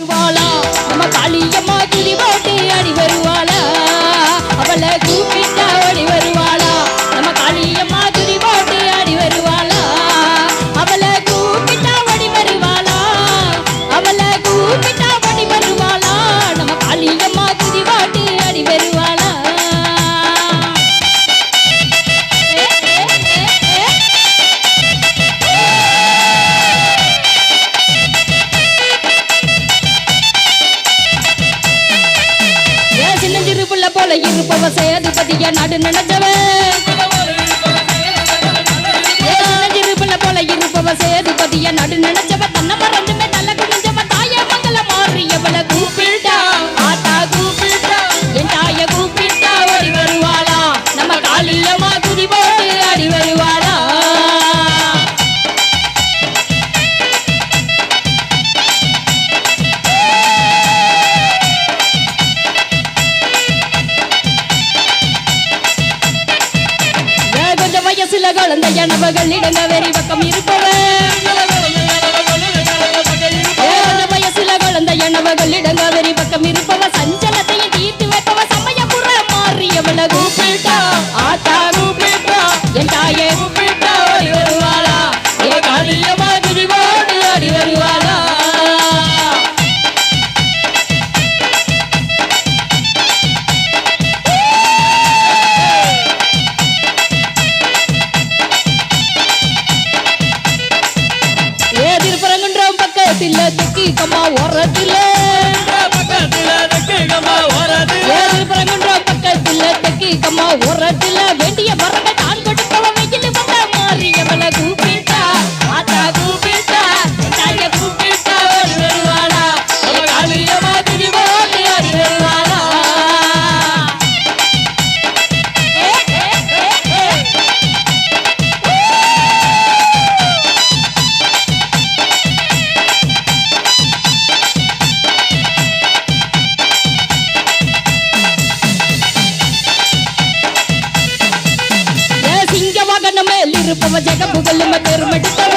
வருவாளா நம்ம காளியம்மா கிளி போட்டு அடி வருவாளா அவளை கூப்பிட்டா ஓடி வருவாளா நம்ம காளியம்மா கிளி போட்டு அடி வருவாளா அவளை கூப்பிட்டா ஓடி வருவாளா அவளை கூப்பிட்டா ஓடி வருவாளா நம்ம காளியம்மா கிளி போட்டு அடி வருவாளா சின்னஞ்சிறுப்புள்ள போல இருப்பவ சேதுபதிய நாடு நினைச்சவ சின்னஞ்சிறுப்புள்ள போல இருப்பவ சேதுபதிய நாடு நினைச்சவ தன்னை மறந்துமே நல்ல குடிஞ்சவ தாய மங்கள மாறியவள கூப்பிட்டா ஆத்தா கூப்பிட்டா என் தாய கூப்பிட்டா ஓடி வருவாளா நம்ம காளியம்மா துதி போட்டு அடி வருவாளா வயசுல குழந்தை எனவகள் இடங்க வெறி பக்கம் இருப்பவன் வயசுல குழந்தை எனவகள் இடங்க வெறி பக்கம் இருப்பவ சஞ்சலத்தையும் தீர்த்து வைப்பவ சமயபுர மாறியவள கூப்பிட்டா ஆத்தா கூப்பிட்டா என் தாயை கூப்பிட்டா ஓடி வருவாளா ஏ காளியம்மா துதிவோடு ஓடி வருவாளா பக்கத்துல தெக்கி கம்மா ஓரத்துல பக்கத்துல தெக்கி கம்மா ஓரத்துல வேண்டிய மரங்க தான் கொடுப்பவ வெயில் வந்த மாறியவள கூப்பிட்டா ஆத்தா கூப்பிட்டா தாய கூப்பிட்டா ஓடி வருவாளா காளியம்மா துதி போட்டு ஓடி வருவாளா இருப்பவ ஜெகபுகலும் பெருமெடுத்தவ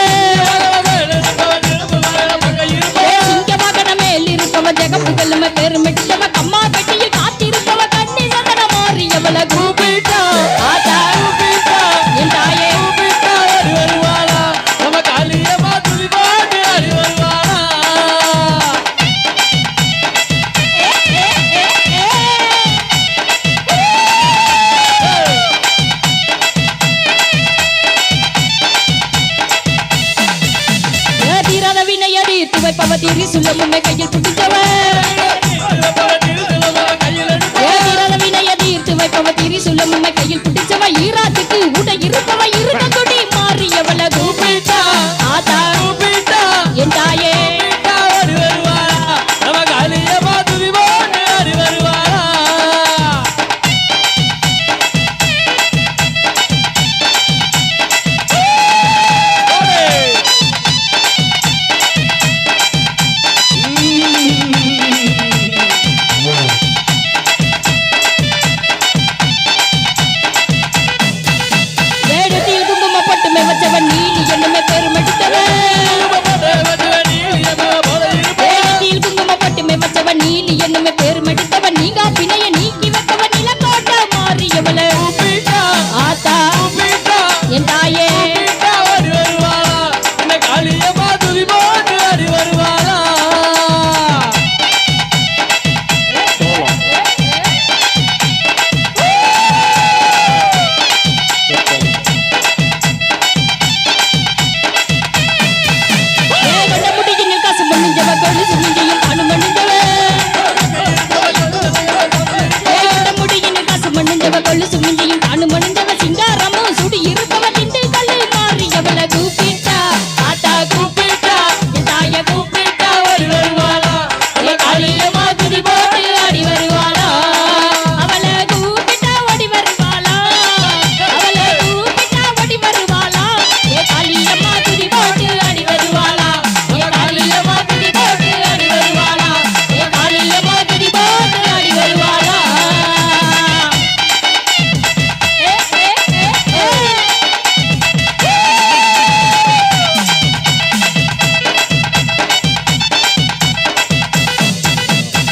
சிங்கமகன மேல் இருப்பவ ஜெகபுகலும் பெருமெடுத்தவ கம்மா பெட்டியில் காத்திருப்பவ கண்ணி சந்தன மாறியவள கூப்பிட்டா ஆத்தா கூப்பிட்டா என் தாயை கூப்பிட்டா ஓடி வருவாளா நம்ம காளியம்மா துதி போட்டு ஓடி வருவாளா வைப்பவ தீரி சொல்ல முன்னை கையில் பிடிச்சவ வினைய தீர்த்து வைப்பவ தீரி சொல்ல முன்னை கையில் பிடிச்சவ ஈராத்துக்கு உட இருப்பவ